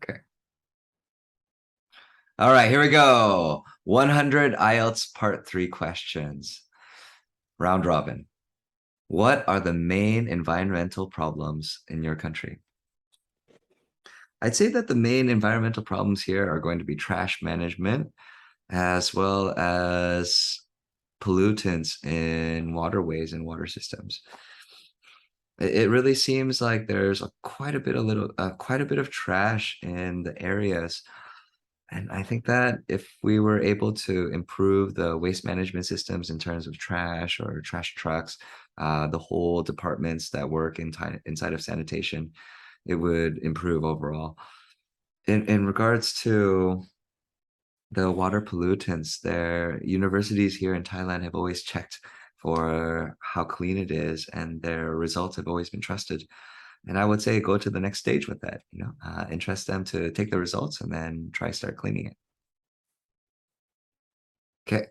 Okay. All right, here we go. 100 IELTS Part 3 questions. Round robin. What are the main environmental problems in your country? I'd say that the main environmental problems here are going to be trash management as well as pollutants in waterways and water systems. It really seems like there's quite a bit of trash in the areas. And I think that if we were able to improve the waste management systems in terms of trash or trash trucks, the whole departments that work inside of sanitation, it would improve overall. In regards to the water pollutants, their universities here in Thailand have always checked for how clean it is, and their results have always been trusted. And I would say go to the next stage with that, entrust them to take the results and then try start cleaning it. Okay.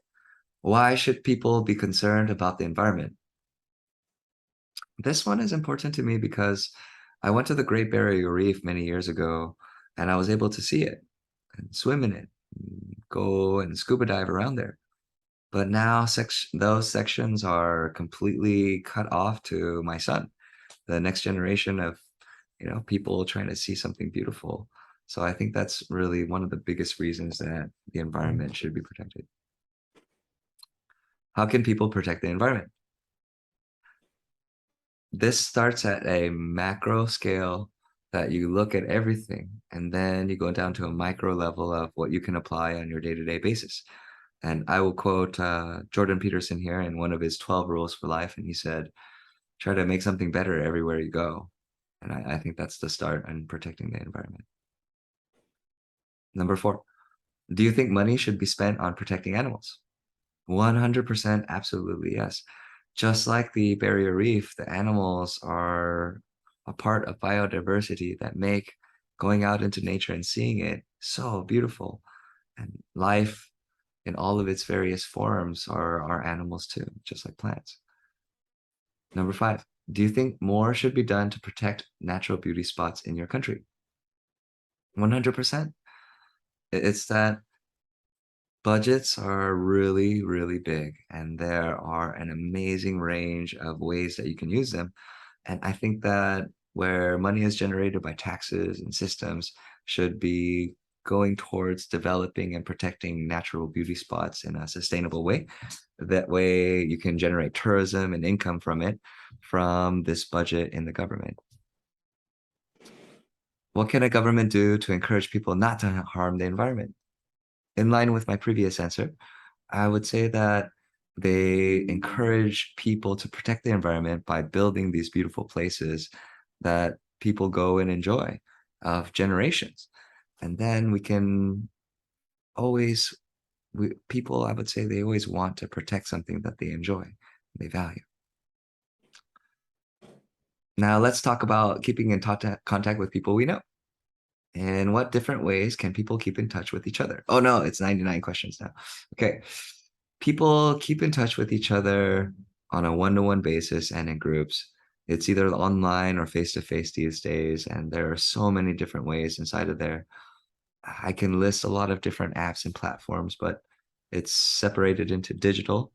Why should people be concerned about the environment? This one is important to me because I went to the Great Barrier Reef many years ago and I was able to see it and swim in it, go and scuba dive around there. But now those sections are completely cut off to my son, the next generation of, people trying to see something beautiful. So I think that's really one of the biggest reasons that the environment should be protected. How can people protect the environment? This starts at a macro scale that you look at everything, and then you go down to a micro level of what you can apply on your day-to-day basis. And I will quote Jordan Peterson here in one of his 12 rules for life. And he said, try to make something better everywhere you go. And I think that's the start in protecting the environment. Number 4, do you think money should be spent on protecting animals? 100% absolutely yes. Just like the barrier reef, the animals are a part of biodiversity that make going out into nature and seeing it so beautiful. And life in all of its various forms are animals too, just like plants. Number 5, do you think more should be done to protect natural beauty spots in your country? 100%. It's that budgets are really, really big, and there are an amazing range of ways that you can use them. And I think that where money is generated by taxes and systems should be going towards developing and protecting natural beauty spots in a sustainable way. That way you can generate tourism and income from it, from this budget in the government. What can a government do to encourage people not to harm the environment? In line with my previous answer, I would say that they encourage people to protect the environment by building these beautiful places that people go and enjoy of generations. And then we can always, people, I would say they always want to protect something that they enjoy, they value. Now let's talk about keeping in contact with people we know. And what different ways can people keep in touch with each other? Oh no, it's 99 questions now. Okay. People keep in touch with each other on a one-to-one basis and in groups. It's either online or face-to-face these days, and there are so many different ways inside of there. I can list a lot of different apps and platforms, but it's separated into digital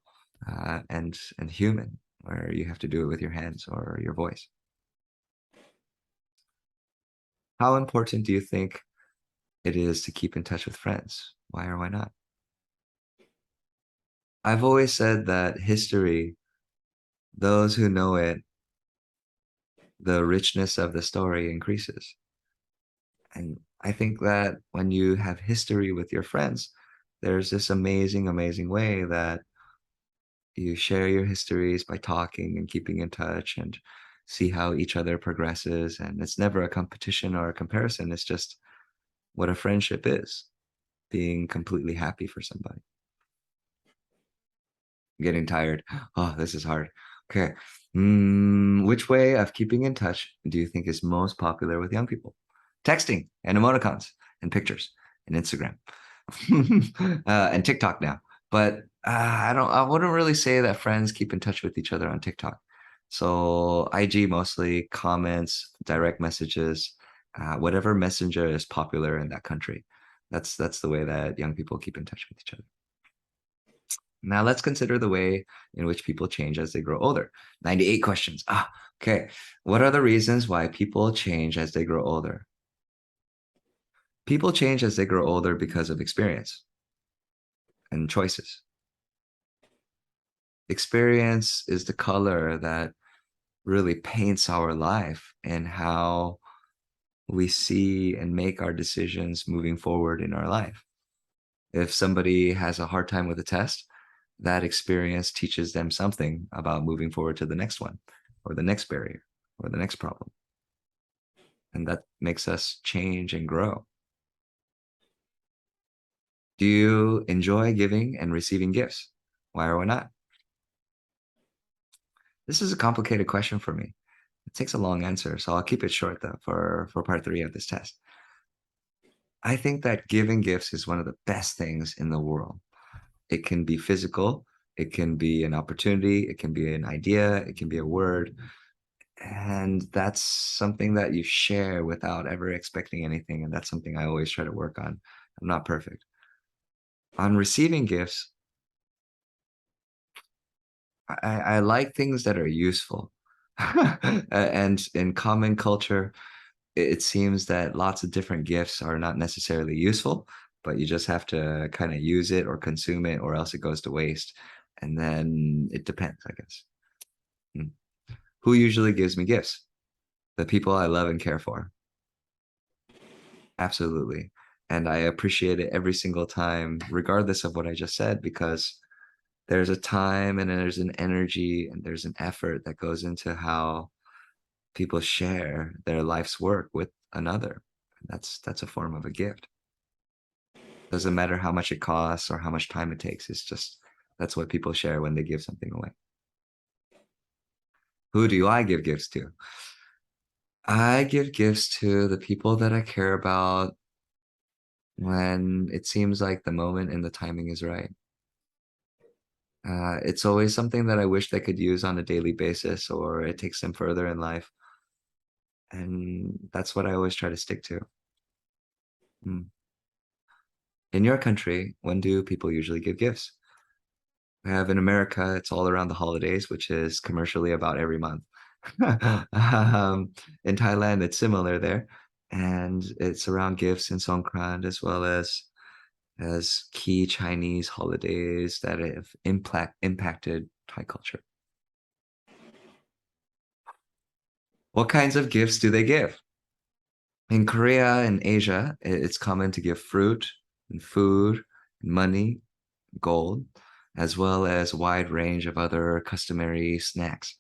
and human, where you have to do it with your hands or your voice. How important do you think it is to keep in touch with friends? Why or why not? I've always said that history, those who know it, the richness of the story increases. And I think that when you have history with your friends, there's this amazing, amazing way that you share your histories by talking and keeping in touch and see how each other progresses. And it's never a competition or a comparison. It's just what a friendship is, being completely happy for somebody. Getting tired. Oh, this is hard. Okay. Which way of keeping in touch do you think is most popular with young people? Texting and emoticons and pictures and Instagram and TikTok now. But I wouldn't really say that friends keep in touch with each other on TikTok. So IG mostly, comments, direct messages, whatever messenger is popular in that country. That's the way that young people keep in touch with each other. Now let's consider the way in which people change as they grow older. 98 questions. Okay. What are the reasons why people change as they grow older? People change as they grow older because of experience and choices. Experience is the color that really paints our life and how we see and make our decisions moving forward in our life. If somebody has a hard time with a test, that experience teaches them something about moving forward to the next one, or the next barrier, or the next problem. And that makes us change and grow. Do you enjoy giving and receiving gifts? Why or why not? This is a complicated question for me. It takes a long answer, so I'll keep it short though for part three of this test. I think that giving gifts is one of the best things in the world. It can be physical, it can be an opportunity, it can be an idea, it can be a word. And that's something that you share without ever expecting anything. And that's something I always try to work on. I'm not perfect. On receiving gifts, I like things that are useful. And in common culture, it seems that lots of different gifts are not necessarily useful, but you just have to kind of use it or consume it, or else it goes to waste. And then it depends, I guess. Mm. Who usually gives me gifts? The people I love and care for. Absolutely. And I appreciate it every single time, regardless of what I just said, because there's a time and there's an energy and there's an effort that goes into how people share their life's work with another. That's a form of a gift. Doesn't matter how much it costs or how much time it takes. It's just that's what people share when they give something away. Who do I give gifts to? I give gifts to the people that I care about when it seems like the moment and the timing is right. It's always something that I wish they could use on a daily basis, or it takes them further in life. And that's what I always try to stick to. Mm. In your country, when do people usually give gifts? We have in America, it's all around the holidays, which is commercially about every month. In Thailand, it's similar there, and it's around gifts in Songkran as well as key Chinese holidays that have impacted Thai culture. What kinds of gifts do they give? In Korea and Asia, it's common to give fruit and food, money, gold, as well as a wide range of other customary snacks.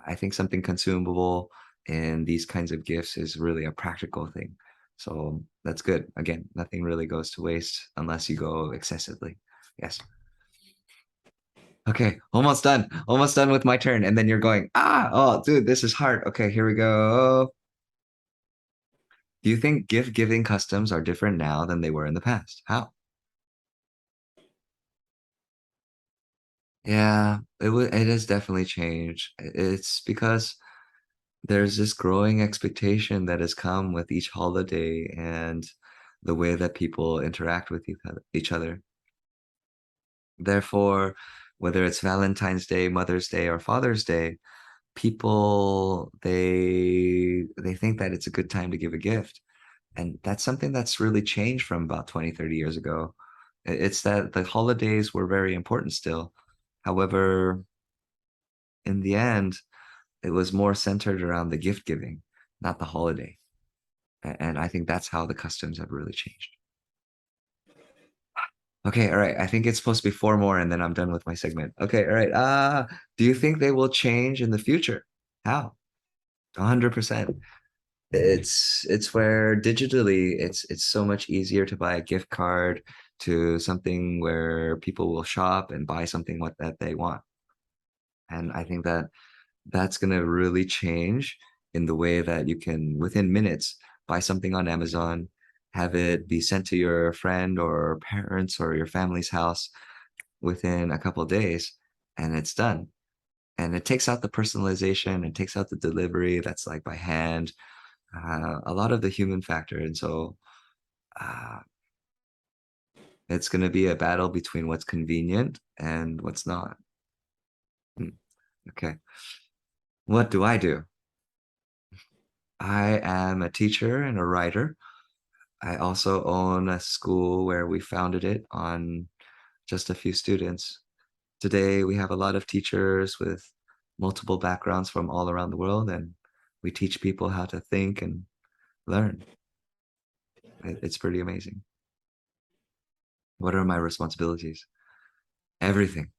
I think something consumable in these kinds of gifts is really a practical thing. So that's good. Again, nothing really goes to waste unless you go excessively. Yes. Okay, almost done. Almost done with my turn. And then you're going, oh, dude, this is hard. Okay, here we go. Do you think gift giving customs are different now than they were in the past? How? Yeah, it has definitely changed. It's because there's this growing expectation that has come with each holiday and the way that people interact with each other. Therefore, whether it's Valentine's Day, Mother's Day, or Father's Day, people they think that it's a good time to give a gift. And that's something that's really changed from about 20, 30 years ago. It's that the holidays were very important still. However, in the end, it was more centered around the gift giving, not the holiday. And I think that's how the customs have really changed. Okay, all right. I think it's supposed to be four more and then I'm done with my segment. Okay, all right. Do you think they will change in the future? How? 100%. It's where digitally it's so much easier to buy a gift card to something where people will shop and buy something what that they want. And I think that that's going to really change in the way that you can within minutes buy something on Amazon, have it be sent to your friend or parents or your family's house within a couple of days, and it's done. And it takes out the personalization, it takes out the delivery that's like by hand. a lot of the human factor. And so uh, it's going to be a battle between what's convenient and what's not. Hmm, okay. What do I do? I am a teacher and a writer. I also own a school where we founded it on just a few students. Today, we have a lot of teachers with multiple backgrounds from all around the world, and we teach people how to think and learn. It's pretty amazing. What are my responsibilities? Everything.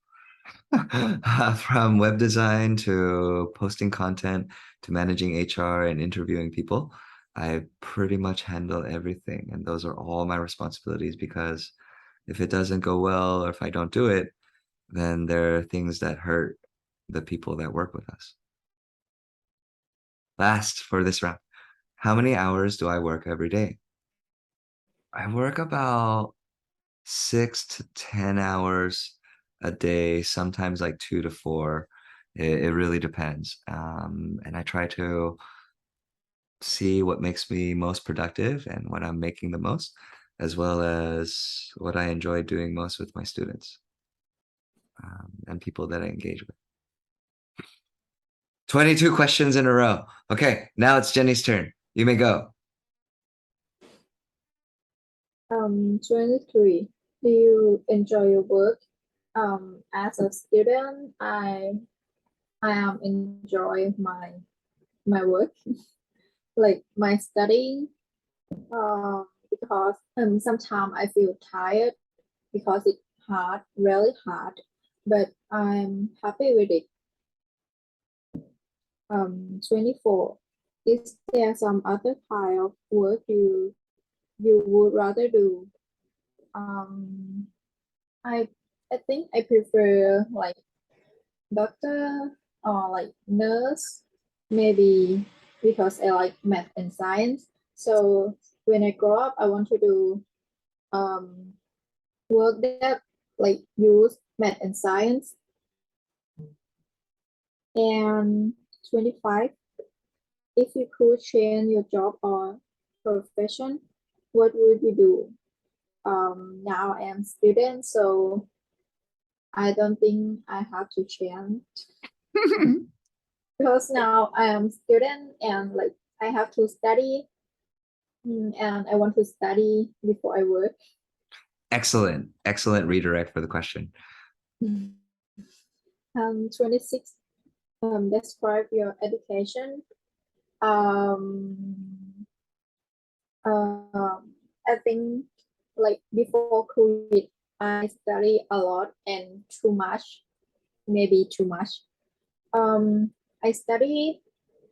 From web design to posting content to managing HR and interviewing people, I pretty much handle everything. And those are all my responsibilities because if it doesn't go well or if I don't do it, then there are things that hurt the people that work with us. Last for this round. How many hours do I work every day? I work about 6 to 10 hours a day, sometimes like 2 to 4. It really depends. And I try to see what makes me most productive and what I'm making the most, as well as what I enjoy doing most with my students and people that I engage with. 22 questions in a row. Okay, now it's Jenny's turn. You may go. 23. Do you enjoy your work? As a student, I am enjoy my work, like my studying. Because sometimes I feel tired because it's hard, really hard, but I'm happy with it. 24. Is there some other kind of work you would rather do? Um, I I think I prefer like doctor or like nurse, maybe because I like math and science. So when I grow up, I want to do um, work that like use math and science. And 25, if you could change your job or profession, what would you do? Now I am student, so I don't think I have to change because now I am student and like I have to study and I want to study before I work. Excellent, excellent redirect for the question. 26, describe your education. Um, I think like before COVID, I study a lot and too much, maybe too much. I study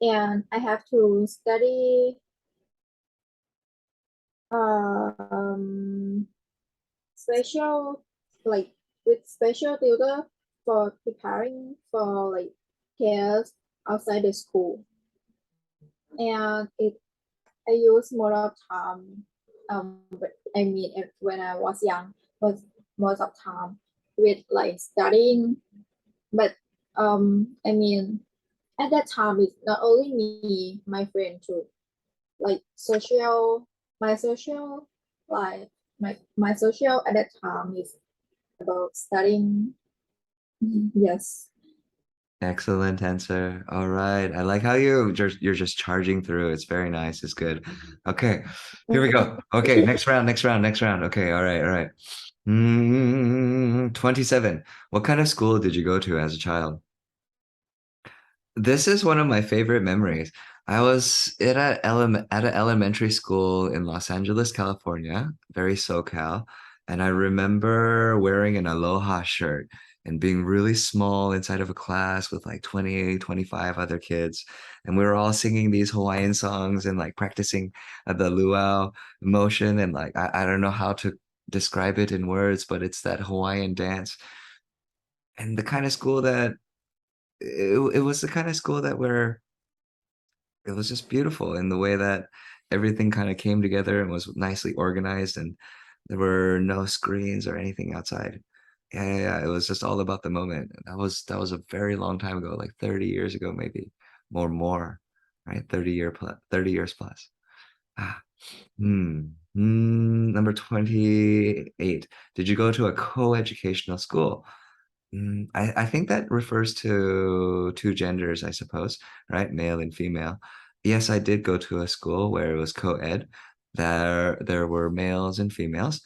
and I have to study um, special, like with special tutor for preparing for like tests outside the school. And I use more of time, but I mean when I was young, was most of time with like studying. But I mean at that time it's not only me, my friend too. Like my social life, my social at that time is about studying. Yes. Excellent answer. All right. I like how you're just charging through. It's very nice. It's good. Okay. Here we go. Okay, next round, next round, next round. Okay, all right, all right. 27. What kind of school did you go to as a child? This is one of my favorite memories. I was at an elementary school in Los Angeles, California, very SoCal, and I remember wearing an Aloha shirt and being really small inside of a class with like 20, 25 other kids. And we were all singing these Hawaiian songs and like practicing the luau motion. And like, I don't know how to describe it in words, but it's that Hawaiian dance. And the kind of school that it was the kind of school that where it was just beautiful in the way that everything kind of came together and was nicely organized and there were no screens or anything outside. Yeah, yeah, yeah. It was just all about the moment. That was a very long time ago, like 30 years ago, maybe more. right? 30 years plus. Ah, Number 28. Did you go to a co-educational school? I think that refers to two genders, I suppose, right? Male and female. Yes, I did go to a school where it was co-ed. There were males and females.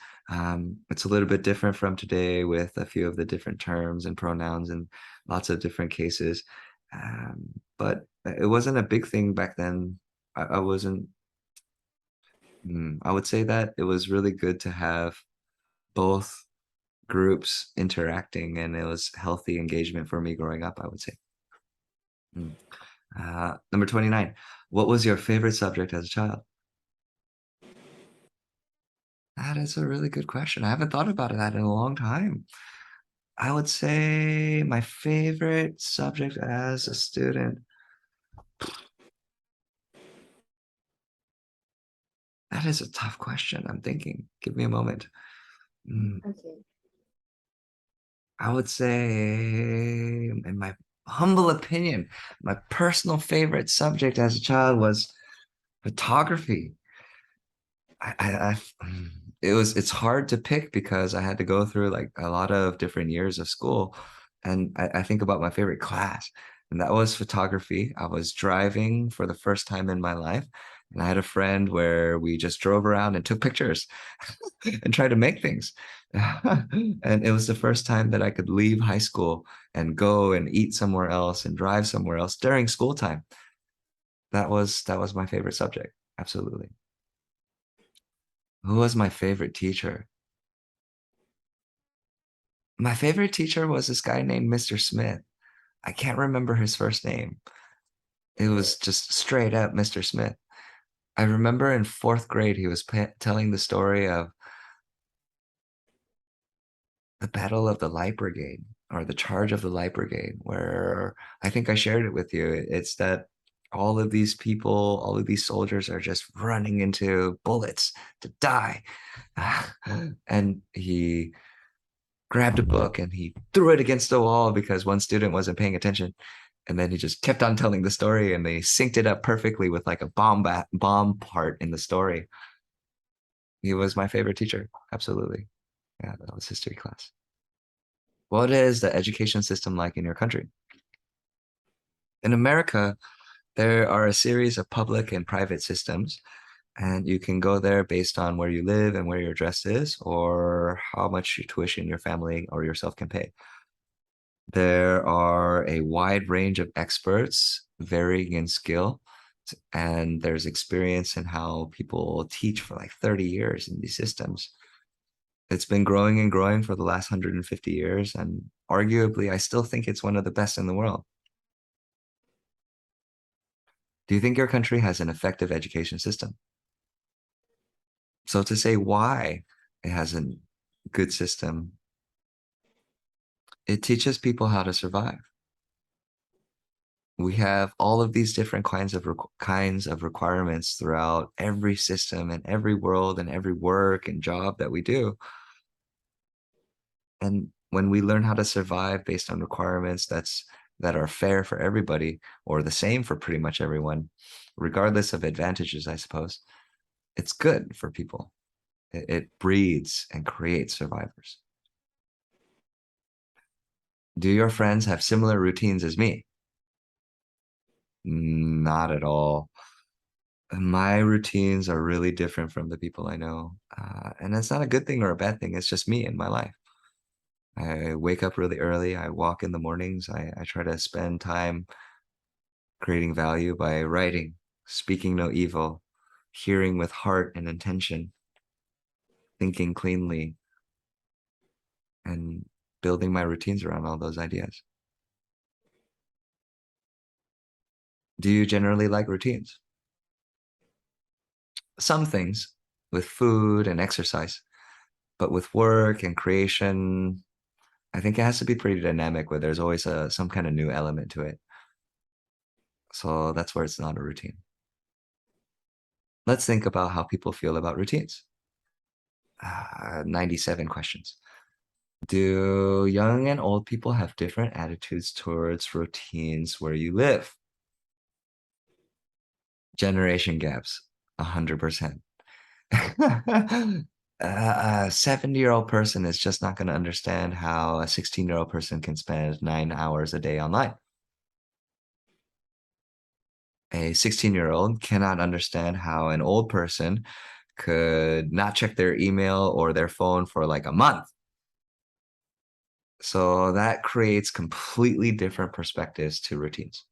It's a little bit different from today with a few of the different terms and pronouns and lots of different cases. But it wasn't a big thing back then. I wasn't. I would say that it was really good to have both groups interacting, and it was healthy engagement for me growing up, I would say. Mm. Number 29. What was your favorite subject as a child? That is a really good question. I haven't thought about that in a long time. I would say my favorite subject as a student. That is a tough question. I'm thinking. Give me a moment. Mm, Okay. I would say, in my humble opinion, my personal favorite subject as a child was photography. It's hard to pick because I had to go through like a lot of different years of school, and I think about my favorite class, and that was photography. I was driving for the first time in my life, and I had a friend where we just drove around and took pictures and tried to make things. And it was the first time that I could leave high school and go and eat somewhere else and drive somewhere else during school time. That was my favorite subject. Absolutely. Who was my favorite teacher? My favorite teacher was this guy named Mr. Smith. I can't remember his first name. It was just straight up Mr. Smith. I remember in fourth grade, he was telling the story of the Battle of the Light Brigade or the Charge of the Light Brigade, where I think I shared it with you. It's that all of these people, all of these soldiers are just running into bullets to die. And he grabbed a book and he threw it against the wall because one student wasn't paying attention. And then he just kept on telling the story and they synced it up perfectly with like a bomb part in the story. He was my favorite teacher. Absolutely. Yeah, that was history class. What is the education system like in your country? In America, there are a series of public and private systems, and you can go there based on where you live and where your address is, or how much your tuition your family or yourself can pay. There are a wide range of experts varying in skill, and there's experience in how people teach for like 30 years in these systems. It's been growing and growing for the last 150 years, and arguably, I still think it's one of the best in the world. Do you think your country has an effective education system? So to say why it has a good system, it teaches people how to survive. We have all of these different kinds of requirements throughout every system and every world and every work and job that we do. And when we learn how to survive based on requirements that are fair for everybody or the same for pretty much everyone, regardless of advantages, I suppose, it's good for people. It breeds and creates survivors. Do your friends have similar routines as me? Not at all. My routines are really different from the people I know. And it's not a good thing or a bad thing. It's just me in my life. I wake up really early. I walk in the mornings. I try to spend time creating value by writing, speaking no evil, hearing with heart and intention, thinking cleanly, and building my routines around all those ideas. Do you generally like routines? Some things with food and exercise, but with work and creation, I think it has to be pretty dynamic where there's always some kind of new element to it. So that's where it's not a routine. Let's think about how people feel about routines. 97 questions. Do young and old people have different attitudes towards routines where you live? Generation gaps, 100%. A 70-year-old person is just not going to understand how a 16-year-old person can spend 9 hours a day online. A 16-year-old cannot understand how an old person could not check their email or their phone for like a month. So that creates completely different perspectives to routines.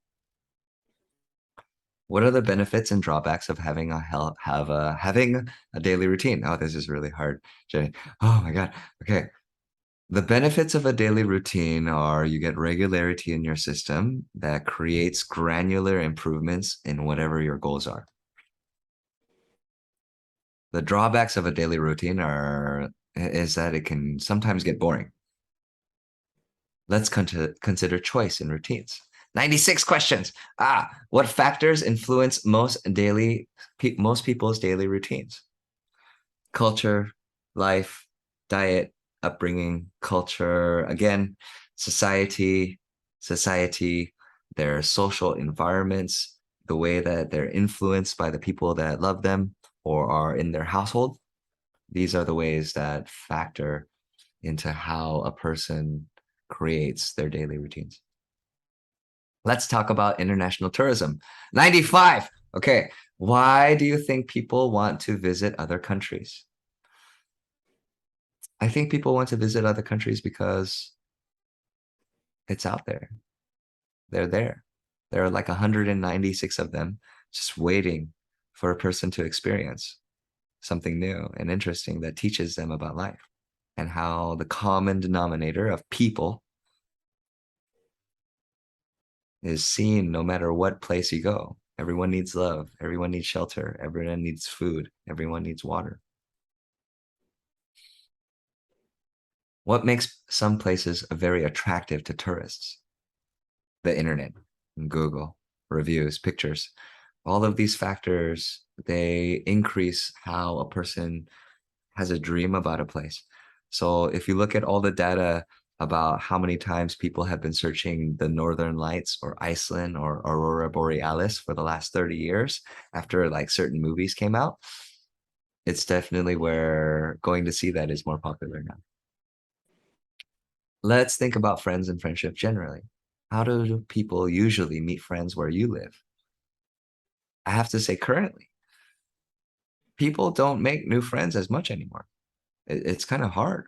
What are the benefits and drawbacks of having having a daily routine? Oh, this is really hard, Jenny. Oh my God. Okay. The benefits of a daily routine are you get regularity in your system that creates granular improvements in whatever your goals are. The drawbacks of a daily routine is that it can sometimes get boring. Let's consider choice in routines. 96 questions. What factors influence most people's daily routines? Culture, life, diet, upbringing, culture, again, society, their social environments, the way that they're influenced by the people that love them or are in their household. These are the ways that factor into how a person creates their daily routines. Let's talk about international tourism. 95. Okay. Why do you think people want to visit other countries? I think people want to visit other countries because it's out there. They're there. There are like 196 of them just waiting for a person to experience something new and interesting that teaches them about life and how the common denominator of people is seen no matter what place you go. Everyone needs love. Everyone needs shelter. Everyone needs food. Everyone needs water. What makes some places very attractive to tourists? The internet, Google, reviews, pictures. All of these factors, they increase how a person has a dream about a place. So if you look at all the data about how many times people have been searching the Northern Lights or Iceland or Aurora Borealis for the last 30 years after like certain movies came out, it's definitely where going to see that is more popular now. Let's think about friends and friendship generally. How do people usually meet friends where you live? I have to say currently, people don't make new friends as much anymore. It's kind of hard.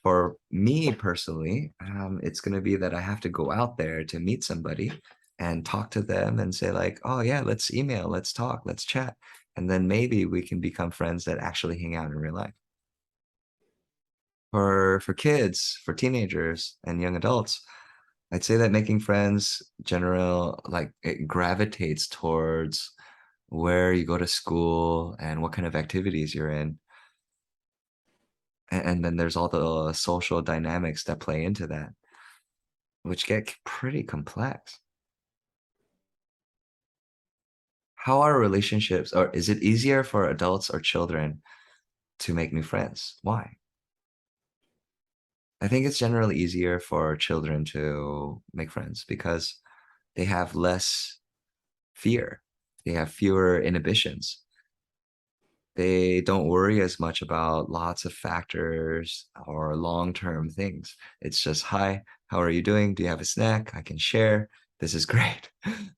For me personally, it's going to be that I have to go out there to meet somebody and talk to them and say like, oh yeah, let's email, let's talk, let's chat. And then maybe we can become friends that actually hang out in real life. For kids, for teenagers and young adults, I'd say that making friends general like it gravitates towards where you go to school and what kind of activities you're in. And then there's all the social dynamics that play into that, which get pretty complex. How are relationships, or is it easier for adults or children to make new friends? Why? I think it's generally easier for children to make friends because they have less fear. They have fewer inhibitions. They don't worry as much about lots of factors or long-term things. It's just, hi, how are you doing? Do you have a snack? I can share. This is great.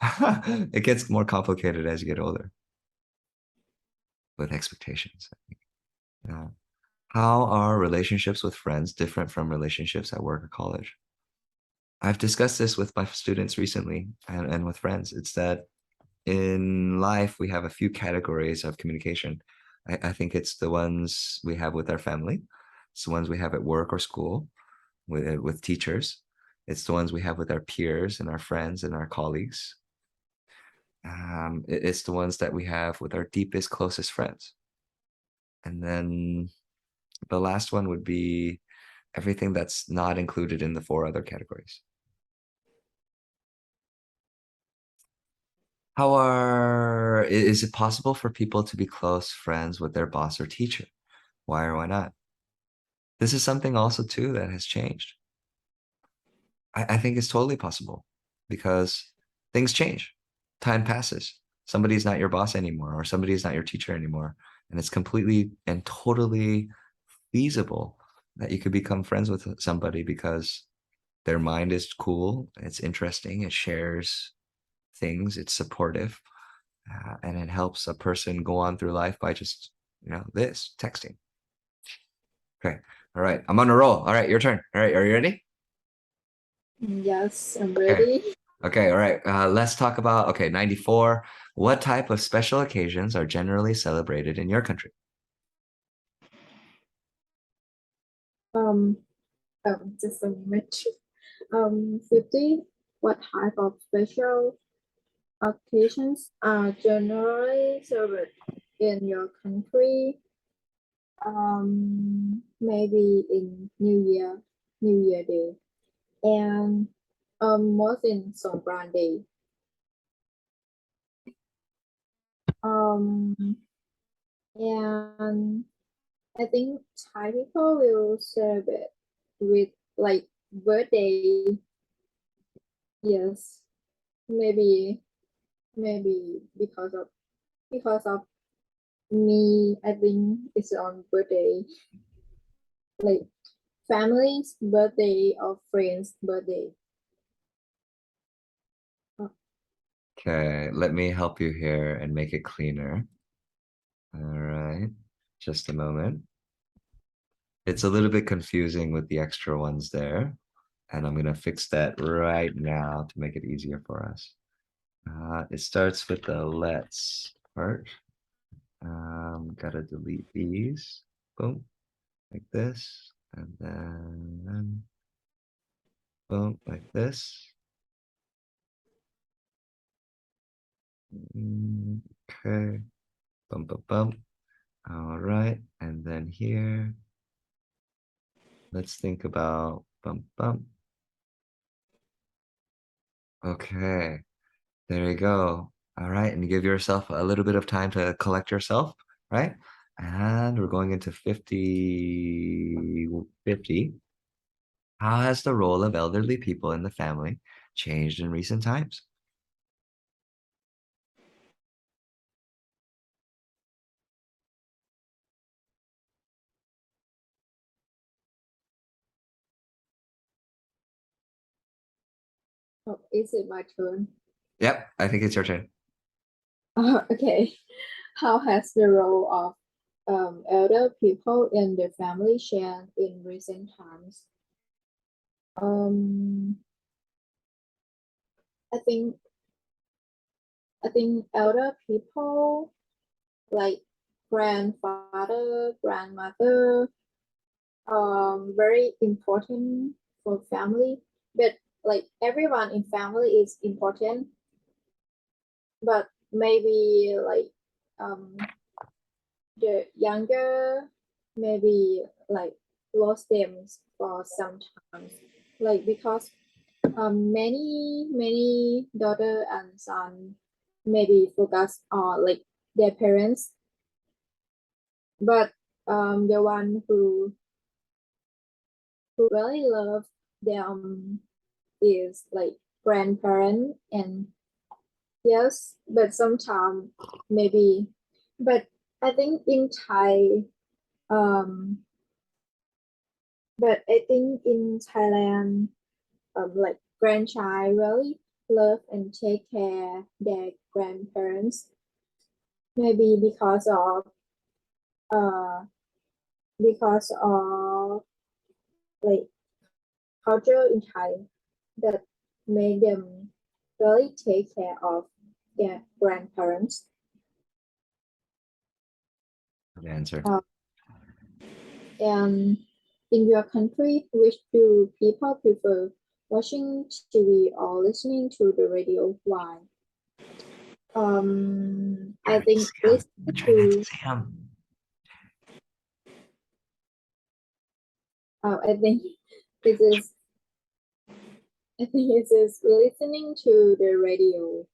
It gets more complicated as you get older with expectations. Yeah. How are relationships with friends different from relationships at work or college? I've discussed this with my students recently and with friends. It's that in life, we have a few categories of communication. I think it's the ones we have with our family. It's the ones we have at work or school with teachers. It's the ones we have with our peers and our friends and our colleagues. It's the ones that we have with our deepest, closest friends. And then the last one would be everything that's not included in the four other categories. Is it possible for people to be close friends with their boss or teacher? Why or why not? This is something also too that has changed. I think it's totally possible because things change, time passes. somebody's not your boss anymore, or somebody's not your teacher anymore. And it's completely and totally feasible that you could become friends with somebody because their mind is cool, it's interesting, it shares things, it's supportive, and it helps a person go on through life by just, this texting. Okay. All right. I'm on a roll. All right. Your turn. All right. Are you ready? Yes, I'm Okay. ready. Okay. All right. Let's talk about, okay, 94. What type of special occasions are generally celebrated in your country? Um, just a moment. 50. What type of special occasions are generally celebrated in your country? Maybe in New Year Day, and most in Songkran Day. Um, and I think Thai people will celebrate with like birthday. Yes, maybe because of me. I think it's on birthday, like family's birthday or friends' birthday. Oh, Okay. Let me help you here and make it cleaner. All right. Just a moment. It's a little bit confusing with the extra ones there. And I'm going to fix that right now to make it easier for us. It starts with the let's part. Gotta delete these. Boom, like this. And then boom, like this. Okay. Bump, bump, bump. All right. And then here, let's think about bump, bump. Okay. There you go. All right. And you give yourself a little bit of time to collect yourself, right? And we're going into 50, 50. How has the role of elderly people in the family changed in recent times? oh, is it my turn? Yep, I think it's your turn. Okay. How has the role of elder people in the family changed in recent times? Um, I think elder people like grandfather, grandmother, very important for family. But like everyone in family is important, but maybe like the younger maybe like lost them for some time, like because many daughter and son maybe focus on like their parents, but the one who really love them is like grandparent. And yes, but sometimes maybe, but I think in Thai, um but I think in Thailand, like grandchild really love and take care their grandparents, maybe uh because of like culture in Thai that make them really take care of their grandparents. Good answer. Uh, and in your country, which do people prefer, watching TV or listening to the radio? Why? I Trying to think see him. listening Try not to to see him. I think this is this is listening to the radio.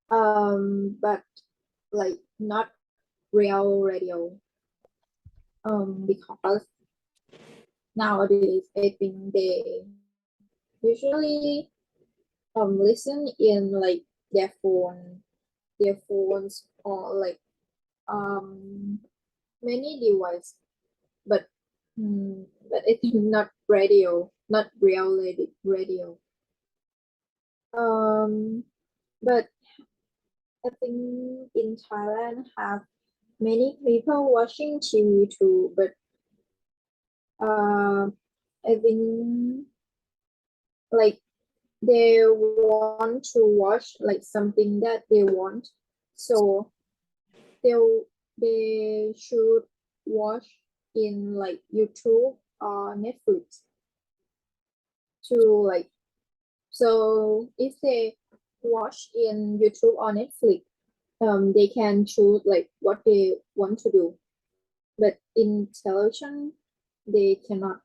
But like not real radio. Because nowadays I think they usually listen in like their phones or like many devices, but but it's not radio, not real radio. But I think in Thailand have many people watching TV too, but uh, I think like they want to watch like something that they want, so they they should watch in like YouTube or Netflix to like, so if they watch in YouTube or Netflix, they can choose like what they want to do, but in television they cannot.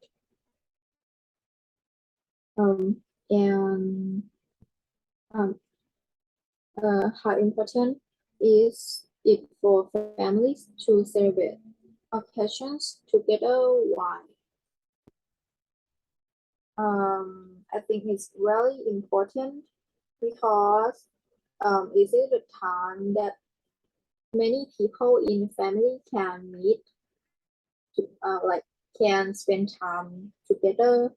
And um, how important is it for families to celebrate occasions together? Why? I think it's really important because it is a time that many people in family can meet, to, like can spend time together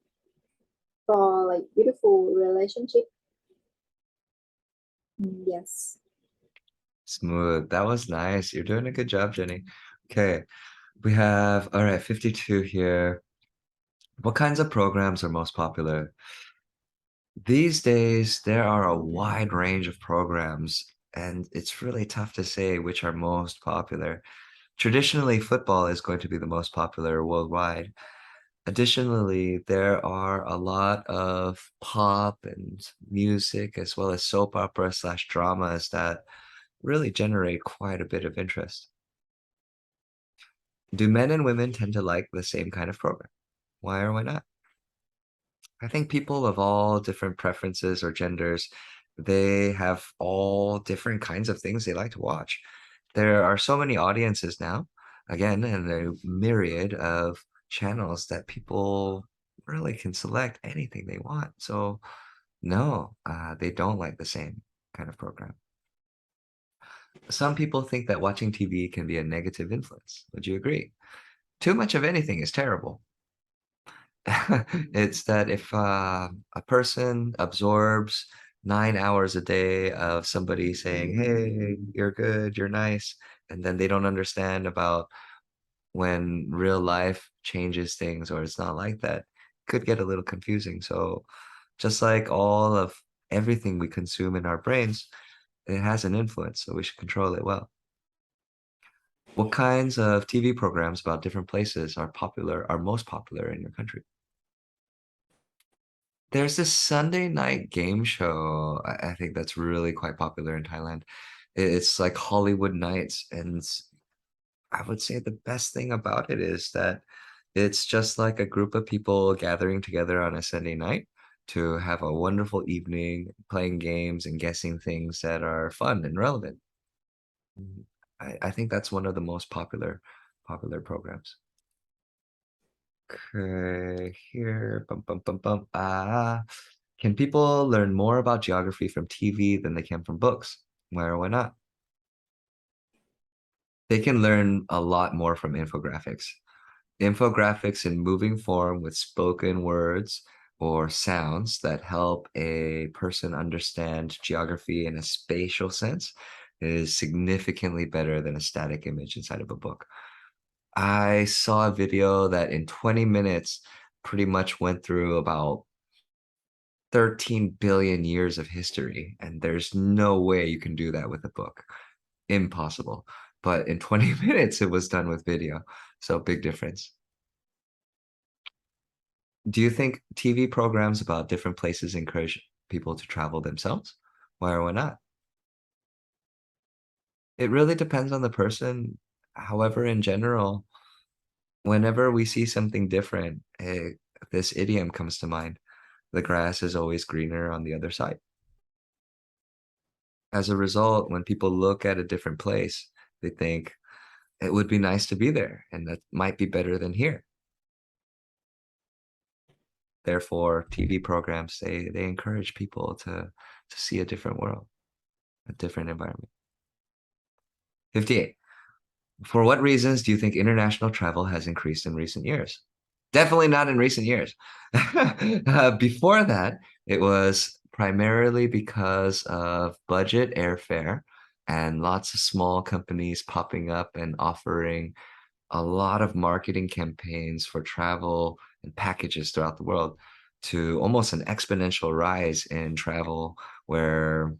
for like beautiful relationship. Yes. Smooth. That was nice. You're doing a good job, Jenny. Okay. We have, all right, 52 here. What kinds of programs are most popular? These days, there are a wide range of programs, and it's really tough to say which are most popular. Traditionally, football is going to be the most popular worldwide. Additionally, there are a lot of pop and music, as well as soap opera slash dramas that really generate quite a bit of interest. Do men and women tend to like the same kind of program? Why or why not? I think people of all different preferences or genders, they have all different kinds of things they like to watch. There are so many audiences now, again, and a myriad of channels that people really can select anything they want. So, no, they don't like the same kind of program. Some people think that watching TV can be a negative influence. Would you agree? Too much of anything is terrible. It's that if a person absorbs 9 hours a day of somebody saying, "Hey, you're good, you're nice," and then they don't understand about when real life changes things or it's not like that, could get a little confusing. So just like all of everything we consume in our brains, it has an influence, so we should control it well. What kinds of TV programs about different places are most popular in your country? There's this Sunday night game show, I think that's really quite popular in Thailand. It's like Hollywood Nights, and I would say the best thing about it is that it's just like a group of people gathering together on a Sunday night to have a wonderful evening playing games and guessing things that are fun and relevant. Mhm. I think that's one of the most popular programs. Okay, here, bum, bum, bum, bum. Can people learn more about geography from TV than they can from books? Why or why not? They can learn a lot more from infographics. Infographics in moving form with spoken words or sounds that help a person understand geography in a spatial sense is significantly better than a static image inside of a book. I saw a video that in 20 minutes pretty much went through about 13 billion years of history, and there's no way you can do that with a book. Impossible. But in 20 minutes, it was done with video. So big difference. Do you think TV programs about different places encourage people to travel themselves? Why or why not? It really depends on the person. However, in general, whenever we see something different, this idiom comes to mind. The grass is always greener on the other side. As a result, when people look at a different place, they think it would be nice to be there, and that might be better than here. Therefore, TV programs, they encourage people to see a different world. a different environment. 58. For what reasons do you think international travel has increased in recent years? Definitely not in recent years. Before that, it was primarily because of budget airfare and lots of small companies popping up and offering a lot of marketing campaigns for travel and packages throughout the world to almost an exponential rise in travel where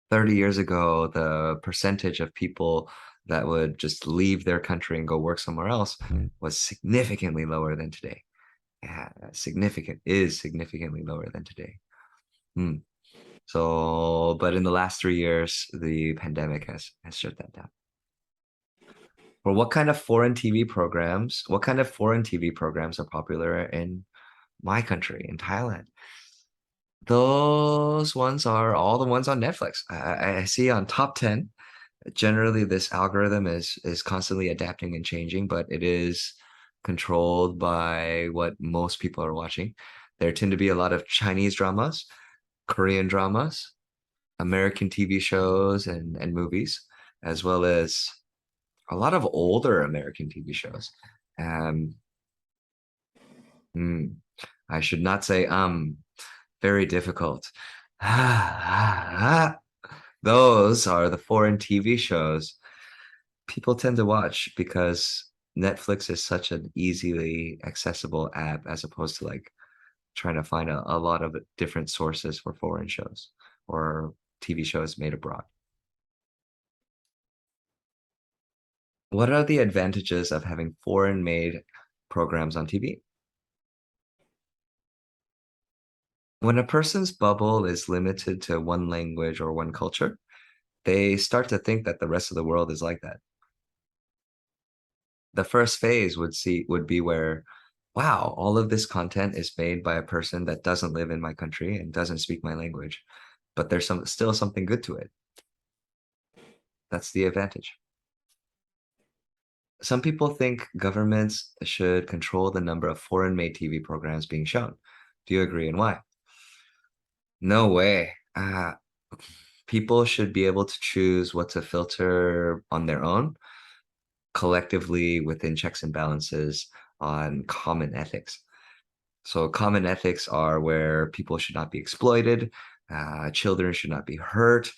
30 years ago, the percentage of people that would just leave their country and go work somewhere else was significantly lower than today. Yeah, significantly lower than today. Hmm. So, but in the last 3 years, the pandemic has shut that down. For what kind of foreign TV programs, what kind of foreign TV programs are popular in my country, in Thailand? Those ones are all the ones on Netflix. I see on top 10. Generally, this algorithm is constantly adapting and changing, but it is controlled by what most people are watching. There tend to be a lot of Chinese dramas, Korean dramas, American TV shows and movies, as well as a lot of older American TV shows. Um, hmm, I should not say very difficult. Those are the foreign TV shows people tend to watch because Netflix is such an easily accessible app as opposed to like trying to find a lot of different sources for foreign shows or TV shows made abroad. What are the advantages of having foreign made programs on TV? When a person's bubble is limited to one language or one culture, they start to think that the rest of the world is like that. The first phase would be where, wow, all of this content is made by a person that doesn't live in my country and doesn't speak my language, but there's still something good to it. That's the advantage. Some people think governments should control the number of foreign-made TV programs being shown. Do you agree and why? No way. People should be able to choose what to filter on their own, collectively within checks and balances on common ethics. So common ethics are where people should not be exploited, children should not be hurt,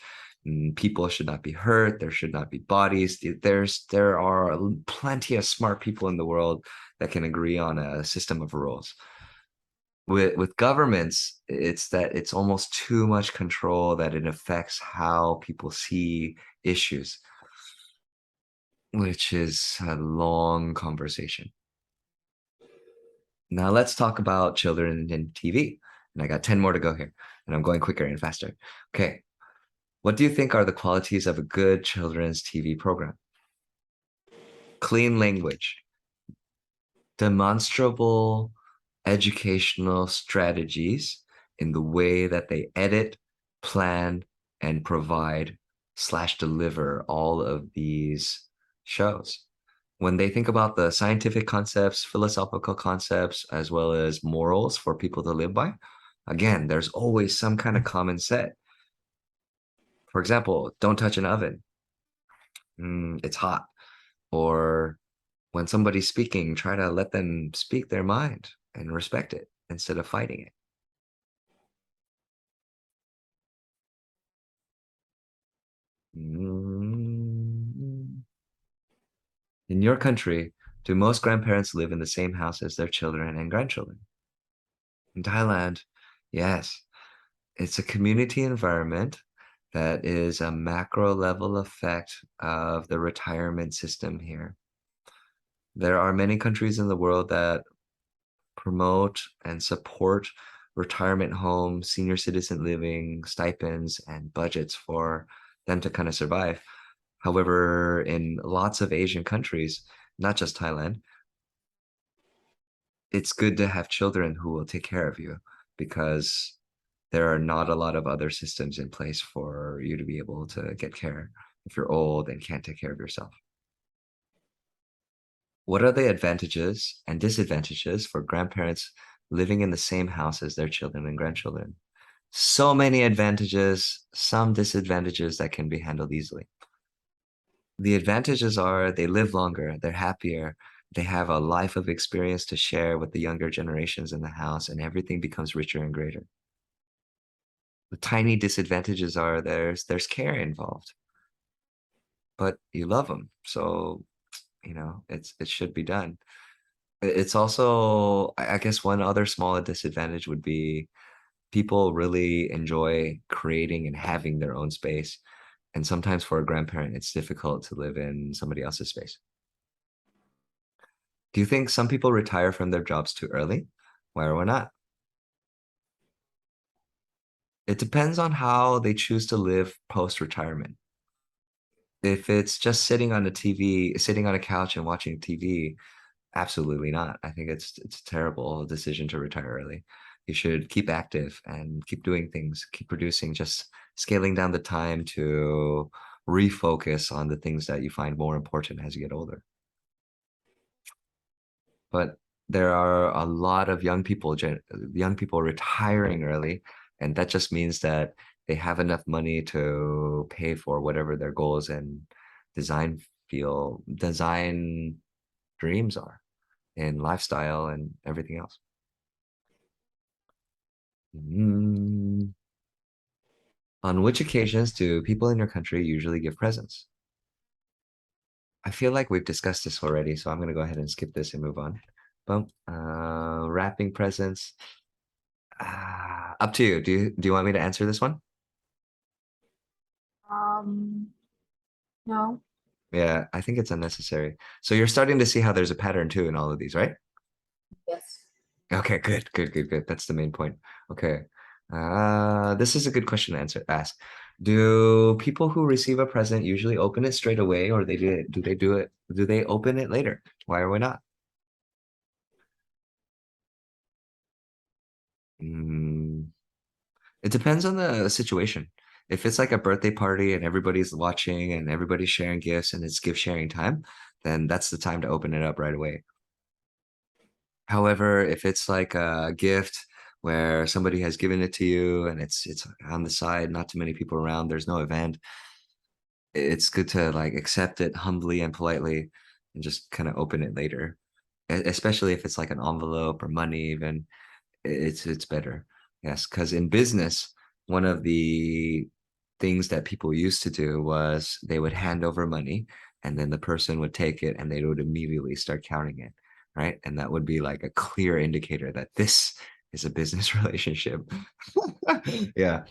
people should not be hurt, there should not be bodies. There are plenty of smart people in the world that can agree on a system of rules. With governments, it's that it's almost too much control that it affects how people see issues, which is a long conversation. Now let's talk about children in TV. And I got 10 more to go here, and I'm going quicker and faster. Okay. What do you think are the qualities of a good children's TV program? Clean language, demonstrable educational strategies in the way that they edit, plan, and provide slash deliver all of these shows. When they think about the scientific concepts, philosophical concepts, as well as morals for people to live by, again, there's always some kind of common set. For example, don't touch an oven. It's hot. Or when somebody's speaking, try to let them speak their mind and respect it instead of fighting it. Mm. In your country, do most grandparents live in the same house as their children and grandchildren? In Thailand, yes. It's a community environment that is a macro level effect of the retirement system here. There are many countries in the world that promote and support retirement homes, senior citizen living, stipends, and budgets for them to kind of survive. However, in lots of Asian countries, not just Thailand, it's good to have children who will take care of you because there are not a lot of other systems in place for you to be able to get care if you're old and can't take care of yourself. What are the advantages and disadvantages for grandparents living in the same house as their children and grandchildren? So many advantages, some disadvantages that can be handled easily. The advantages are they live longer, they're happier, they have a life of experience to share with the younger generations in the house, and everything becomes richer and greater. The tiny disadvantages are there's care involved, but you love them, so it should be done. It's also, I guess, one other small disadvantage would be people really enjoy creating and having their own space. And sometimes for a grandparent, it's difficult to live in somebody else's space. Do you think some people retire from their jobs too early? Why or why not? It depends on how they choose to live post-retirement. If it's just sitting on the TV, sitting on a couch and watching TV, absolutely not. I think it's a terrible decision to retire early. You should keep active and keep doing things, keep producing, just scaling down the time to refocus on the things that you find more important as you get older. But there are a lot of young people retiring early, and that just means that they have enough money to pay for whatever their goals and design dreams are in lifestyle and everything else. Mm. On which occasions do people in your country usually give presents? I feel like we've discussed this already, so I'm going to go ahead and skip this and move on. But wrapping presents, up to you. Do you want me to answer this one? No. Yeah, I think it's unnecessary. So you're starting to see how there's a pattern too in all of these, right? Yes. Okay, good, good, good, good. That's the main point. Okay. This is a good question to ask. Do people who receive a present usually open it straight away, or do they open it later? Why or why not? Mm, it depends on the situation. If it's like a birthday party and everybody's watching and everybody's sharing gifts and it's gift sharing time, then that's the time to open it up right away. However, if it's like a gift where somebody has given it to you and it's on the side, not too many people around, there's no event, it's good to like accept it humbly and politely and just kind of open it later. Especially if it's like an envelope or money even, it's better. Yes, because in business, one of the things that people used to do was they would hand over money and then the person would take it and they would immediately start counting it, right? And that would be like a clear indicator that this is a business relationship. Yeah.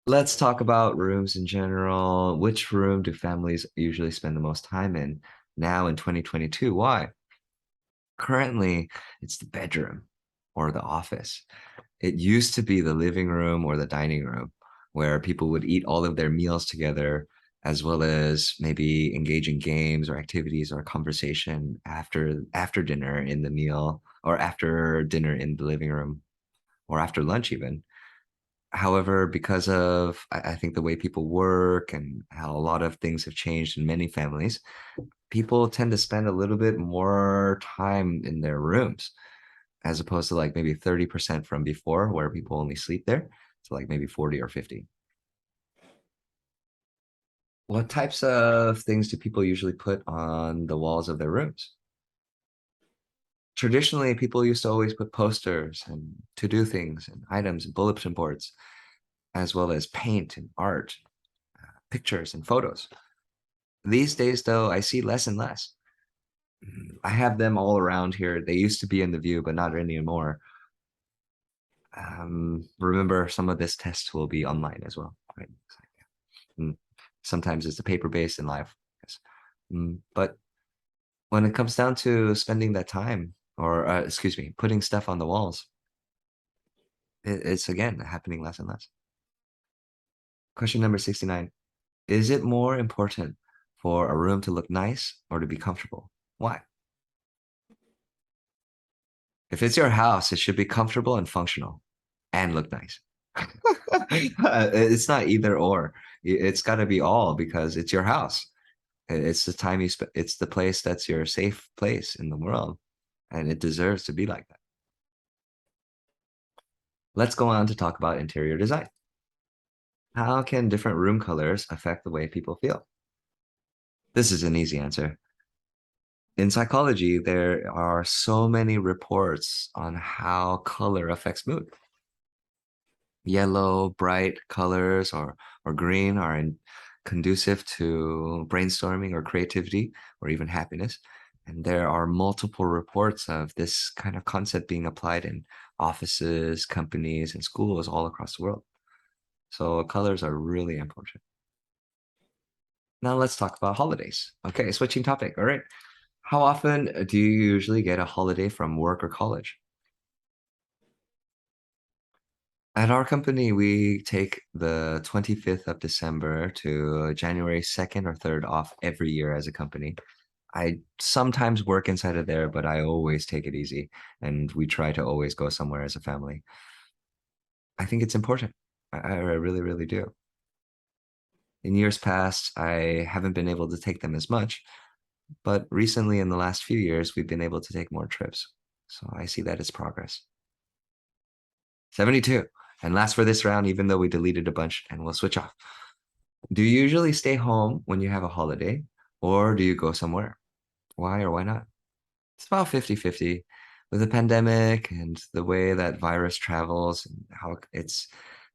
Let's talk about rooms in general. Which room do families usually spend the most time in now in 2022? Why? Currently, it's the bedroom or the office. It used to be the living room or the dining room where people would eat all of their meals together, as well as maybe engage in games or activities or conversation after dinner in the meal or after dinner in the living room or after lunch even. However, because of I think the way people work and how a lot of things have changed in many families, people tend to spend a little bit more time in their rooms as opposed to like maybe 30% from before where people only sleep there to like maybe 40 or 50. What types of things do people usually put on the walls of their rooms? Traditionally, people used to always put posters and to-do things and items and bulletin boards, as well as paint and art, pictures and photos. These days, though, I see less and less. I have them all around here. They used to be in the view, but not anymore. Remember, some of this test will be online as well, right? Mm. Sometimes it's a paper-based and live. Yes. But when it comes down to spending that time, or excuse me, putting stuff on the walls, it's again happening less and less. Question number 69. Is it more important for a room to look nice or to be comfortable? Why? If it's your house, it should be comfortable and functional and look nice. It's not either or. It's got to be all because it's your house. It's the time you spend, it's the place that's your safe place in the world, and it deserves to be like that. Let's go on to talk about interior design. How can different room colors affect the way people feel? This is an easy answer. In psychology, there are so many reports on how color affects mood. Yellow, bright colors or green are conducive to brainstorming or creativity or even happiness. And there are multiple reports of this kind of concept being applied in offices, companies, and schools all across the world. So colors are really important. Now let's talk about holidays. Okay, switching topic. All right. How often do you usually get a holiday from work or college? At our company, we take the 25th of December to January 2nd or 3rd off every year as a company. I sometimes work inside of there, but I always take it easy, and we try to always go somewhere as a family. I think it's important. I really, really do. In years past, I haven't been able to take them as much, but recently in the last few years, we've been able to take more trips. So I see that as progress. 72. And last for this round, even though we deleted a bunch, and we'll switch off. Do you usually stay home when you have a holiday, or do you go somewhere? Why or why not? It's about 50-50. With the pandemic and the way that virus travels and how it's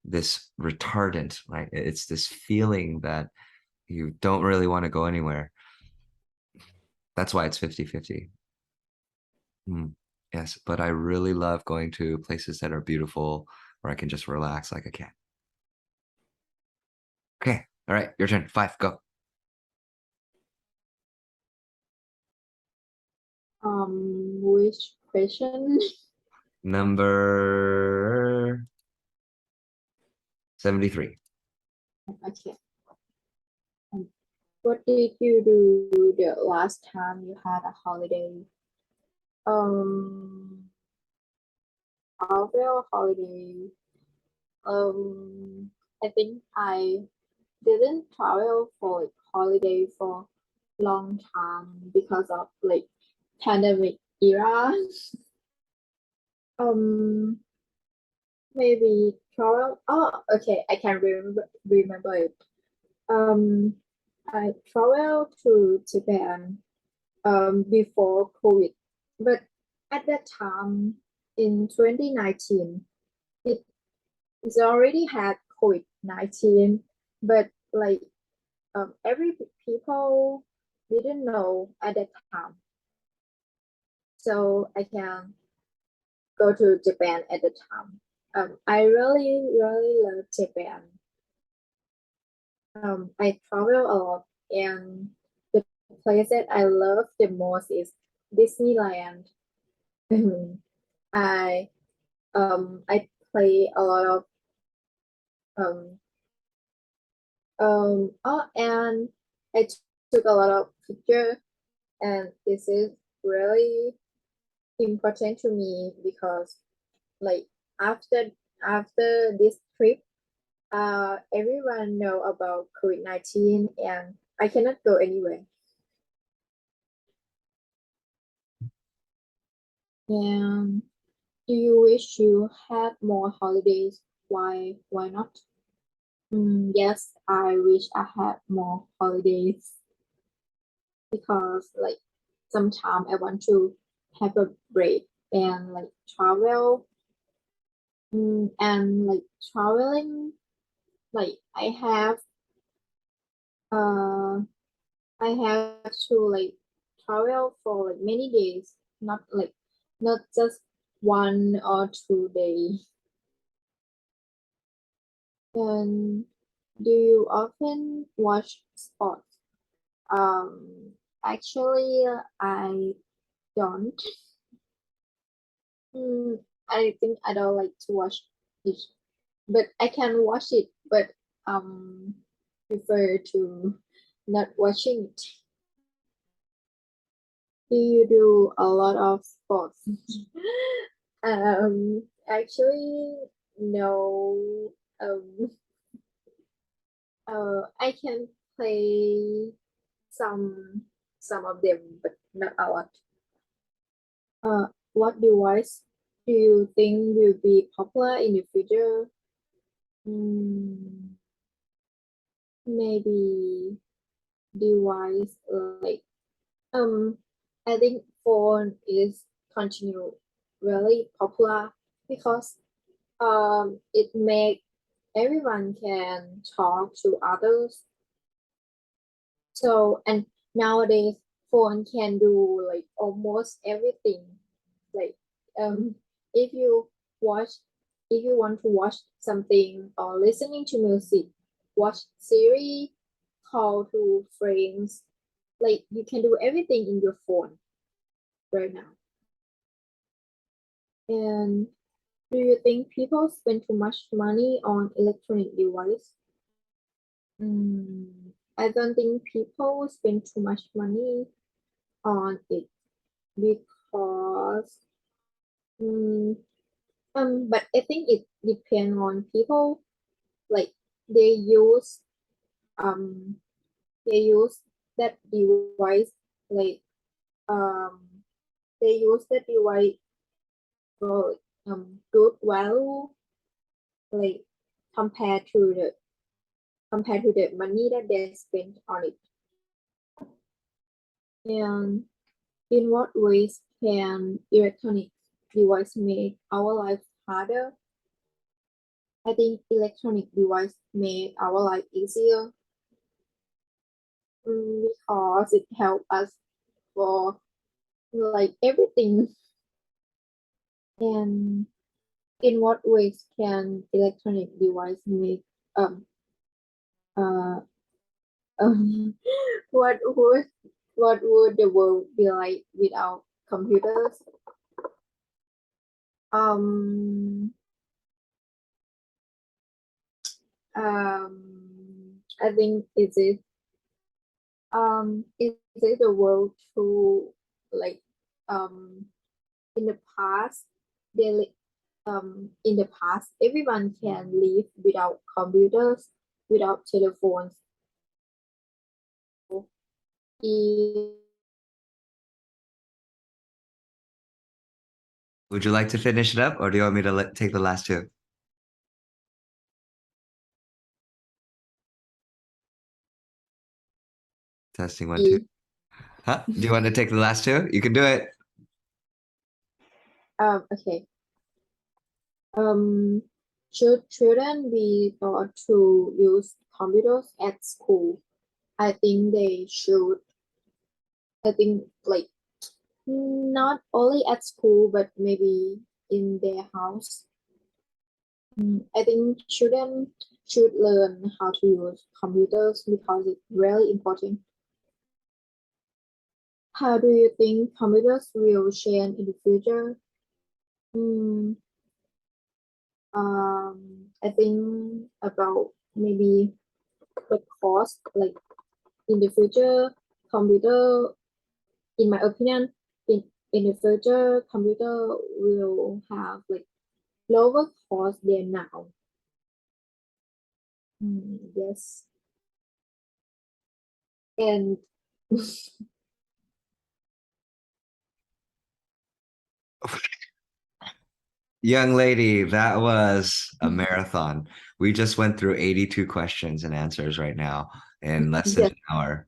this retardant, right? It's this feeling that you don't really want to go anywhere. That's why it's 50-50. Hmm. Yes, but I really love going to places that are beautiful where I can just relax like a cat. Okay, all right, your turn. 5, go. Which question? Number 73. Okay. Um, what did you do the last time you had a holiday? Um, Our holiday. I think I didn't travel for like holiday for long time because of like pandemic era. Um, maybe travel. Oh, okay, I can remember it. Um, I traveled to Japan before COVID, but at that time in 2019, it is already had COVID-19, but like every people didn't know at that time, so I can go to Japan at the time. I really love Japan. I travel a lot, and the place that I love the most is Disneyland. I I play a lot of um and I took a lot of picture, and this is really important to me because like after this trip, everyone know about COVID-19 and I cannot go anywhere. And do you wish you had more holidays? Why not? Yes, I wish I had more holidays because like sometime I want to have a break and like travel. And like traveling, like uh I have to like travel for like many days, not just 1 or 2 days. And do you often watch sports? Actually, I don't. Mm, I think I don't like to watch it, but I can watch it, but prefer to not watching it. Do you do a lot of sports? Actually, no. I can play some some of them, but not a lot. What device do you think will be popular in the future? Mm, maybe device like um I think phone is continue really popular because it make everyone can talk to others. So and nowadays phone can do like almost everything. Like if you watch if you want to watch something or listening to music, watch series, call to friends, like you can do everything in your phone right now. And do you think people spend too much money on electronic device? I don't think people spend too much money on it because mm, but I think it depends on people. Like they use um they use that device like um they use that device for good value like compared to the money that they spend on it. And in what ways can electronic device make our life harder? I think electronic device make our life easier because it help us for like everything. And in what ways can electronic device make um uh um what would the world be like without computers? Um I think is it the world to like um in the past they in the past everyone can live without computers, without telephones. If Would you like to finish it up, or do you want me to take the last two? Testing one, two. Huh? Do you want to take the last two? You can do it. okay. Um, should children be taught to use computers at school? I think they should. I think like not only at school but maybe in their house. I think children should learn how to use computers because it's really important. How do you think computers will change in the future? Mm, I think about maybe the cost, like in the future, computer, in my opinion, in the future, computer will have like lower cost than now. Yes, and Young lady, that was a marathon. We just went through 82 questions and answers right now in less than yes, an hour.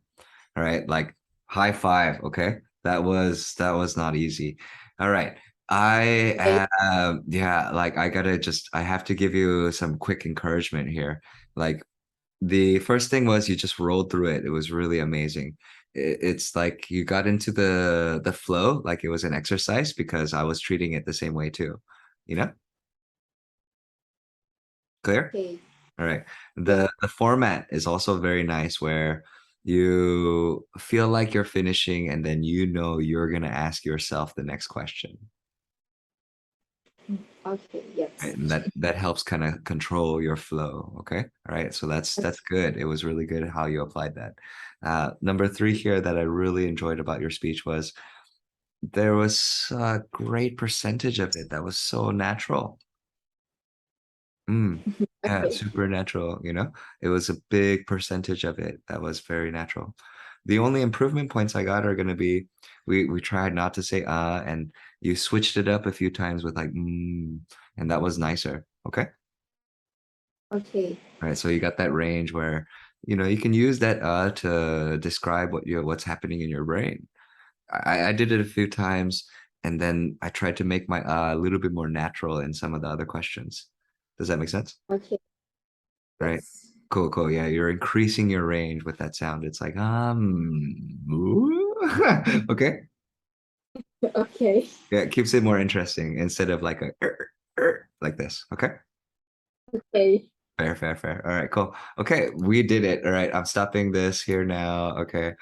All right, like high five, okay? That was not easy. All right. right. Yeah, like I have to give you some quick encouragement here. Like the first thing was you just rolled through it. It was really amazing. It's like you got into the flow like it was an exercise because I was treating it the same way too. You know? Clear? Okay, All right. yeah, The format is also very nice where you feel like you're finishing and then you know you're gonna ask yourself the next question. okay, Right? yes. And that helps kind of control your flow. Okay. All right. So that's good. It was really good how you applied that. Number three here that I really enjoyed about your speech was there was a great percentage of it that was so natural. Mm. Yeah, Okay, supernatural, It was a big percentage of it that was very natural. The only improvement points I got are gonna be we tried not to say and you switched it up a few times with like and that was nicer. Okay. Okay. All right, so you got that range where you can use that to describe what's happening in your brain. I did it a few times, and then I tried to make my a little bit more natural in some of the other questions. Does that make sense? Okay. Right. Yes. Cool, cool. Yeah, you're increasing your range with that sound. It's like ooh. Okay. Okay. Yeah, it keeps it more interesting instead of like a like this. Okay. Okay. Fair, fair, fair. All right, cool. Okay, we did it. All right, I'm stopping this here now. Okay.